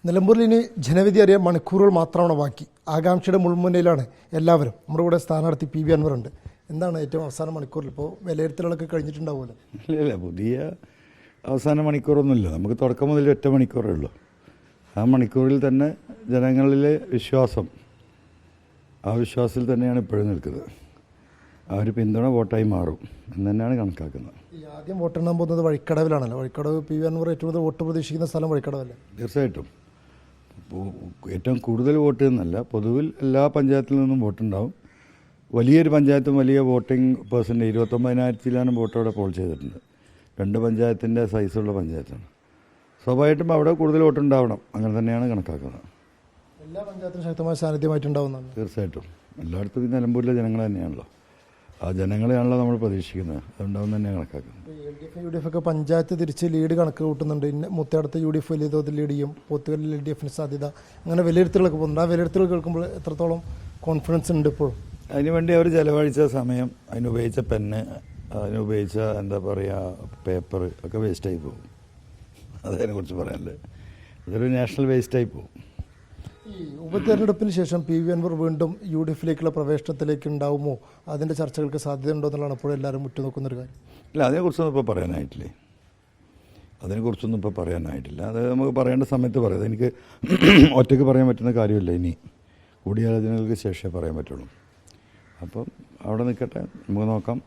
നിലമ്പൂരിൽ ഇനി ജനവിധി അറിയാൻ മണിക്കൂറുകൾ മാത്രമാണ് ബാക്കി. ആകാംക്ഷയുടെ മുൾമുനയിലാണ് എല്ലാവരും. നമ്മുടെ കൂടെ സ്ഥാനാർത്ഥി പി വി അൻവർ ഉണ്ട്. എന്താണ് ഏറ്റവും അവസാന മണിക്കൂറിൽ ഇപ്പോൾ വിലയിരുത്തലുകളൊക്കെ കഴിഞ്ഞിട്ടുണ്ടാവുമല്ലോ? ഇല്ല, പുതിയ അവസാന മണിക്കൂറൊന്നുമില്ല. നമുക്ക് തുടക്കം മുതൽ 8 മണിക്കൂറേ ഉള്ളൂ. ആ മണിക്കൂറിൽ തന്നെ ജനങ്ങളിലെ വിശ്വാസം, ആ വിശ്വാസത്തിൽ തന്നെയാണ് ഇപ്പോഴും നിൽക്കുന്നത്. ആ ഒരു പിന്തുണ വോട്ടായി മാറും എന്ന് തന്നെയാണ് കണക്കാക്കുന്നത്. ഈ ആദ്യം വോട്ടെണ്ണാൻ പോകുന്നത് വഴിക്കടവിലാണല്ലോ. വഴിക്കടവ് പി വി അൻവർ ഏറ്റവും കൂടുതൽ വോട്ട് പ്രതീക്ഷിക്കുന്ന സ്ഥലം വഴിക്കടവല്ലേ? തീർച്ചയായിട്ടും ഏറ്റവും കൂടുതൽ വോട്ട് എന്നല്ല, പൊതുവിൽ എല്ലാ പഞ്ചായത്തിൽ നിന്നും വോട്ടുണ്ടാവും. വലിയൊരു പഞ്ചായത്തും വലിയ വോട്ടിംഗ് പെർസെൻറ്റേജ് 29,000 വോട്ടോടെ പോൾ ചെയ്തിട്ടുണ്ട്. 2 പഞ്ചായത്തിൻ്റെ സൈസുള്ള പഞ്ചായത്താണ്. സ്വാഭാവികമായിട്ടും അവിടെ കൂടുതൽ വോട്ടുണ്ടാവണം, അങ്ങനെ തന്നെയാണ് കണക്കാക്കുന്നത്. എല്ലാ പഞ്ചായത്തിലും ശക്തമായ സാന്നിധ്യമായിട്ടുണ്ടാവുന്നതാണ്. തീർച്ചയായിട്ടും എല്ലായിടത്തും ഈ നിലമ്പൂരിലെ ജനങ്ങൾ തന്നെയാണല്ലോ, ആ ജനങ്ങളെയാണല്ലോ നമ്മൾ പ്രതീക്ഷിക്കുന്നത്. അതുണ്ടാവും തന്നെയാണ് കണക്കാക്കുന്നത്. LDF UDF ഒക്കെ പഞ്ചായത്ത് തിരിച്ച് ലീഡ് കണക്ക് കൂട്ടുന്നുണ്ട്. മുത്തടത്ത് UDF വലിയ തോതിൽ ലീഡ് ചെയ്യും, പോത്തുകല്ലിൽ LDF സാധ്യത, അങ്ങനെ വിലയിരുത്തലൊക്കെ പോകുന്നുണ്ട്. ആ വിലയിരുത്തൽ കേൾക്കുമ്പോൾ എത്രത്തോളം കോൺഫിഡൻസ് ഉണ്ട് ഇപ്പോഴും? അതിനുവേണ്ടി അവർ ചെലവഴിച്ച സമയം, അതിനുപയോഗിച്ച പെന്ന്, അതിനുപയോഗിച്ച എന്താ പറയുക പേപ്പർ ഒക്കെ വേസ്റ്റായി പോകും. അതിനെക്കുറിച്ച് പറയാനല്ലേ, അതൊരു നാഷണൽ വേസ്റ്റായി പോകും. ഈ ഉപതെരഞ്ഞെടുപ്പിന് ശേഷം പി വി അൻവർ വീണ്ടും UDFയിലേക്കുള്ള പ്രവേശനത്തിലേക്ക് ഉണ്ടാവുമോ? അതിൻ്റെ ചർച്ചകൾക്ക് സാധ്യത ഉണ്ടോ എന്നുള്ളതാണ് ഇപ്പോഴും എല്ലാവരും ഉറ്റുനോക്കുന്നൊരു കാര്യം. ഇല്ല, അതിനെക്കുറിച്ചൊന്നും ഇപ്പോൾ പറയാനായിട്ടില്ലേ. അത് നമുക്ക് പറയേണ്ട സമയത്ത് പറയാം. എനിക്ക് ഒറ്റയ്ക്ക് പറയാൻ പറ്റുന്ന കാര്യമില്ല. ഇനി കൂടിയാലോചനകൾക്ക് ശേഷമേ പറയാൻ പറ്റുള്ളൂ. അപ്പം അവിടെ നിൽക്കട്ടെ, നമുക്ക് നോക്കാം.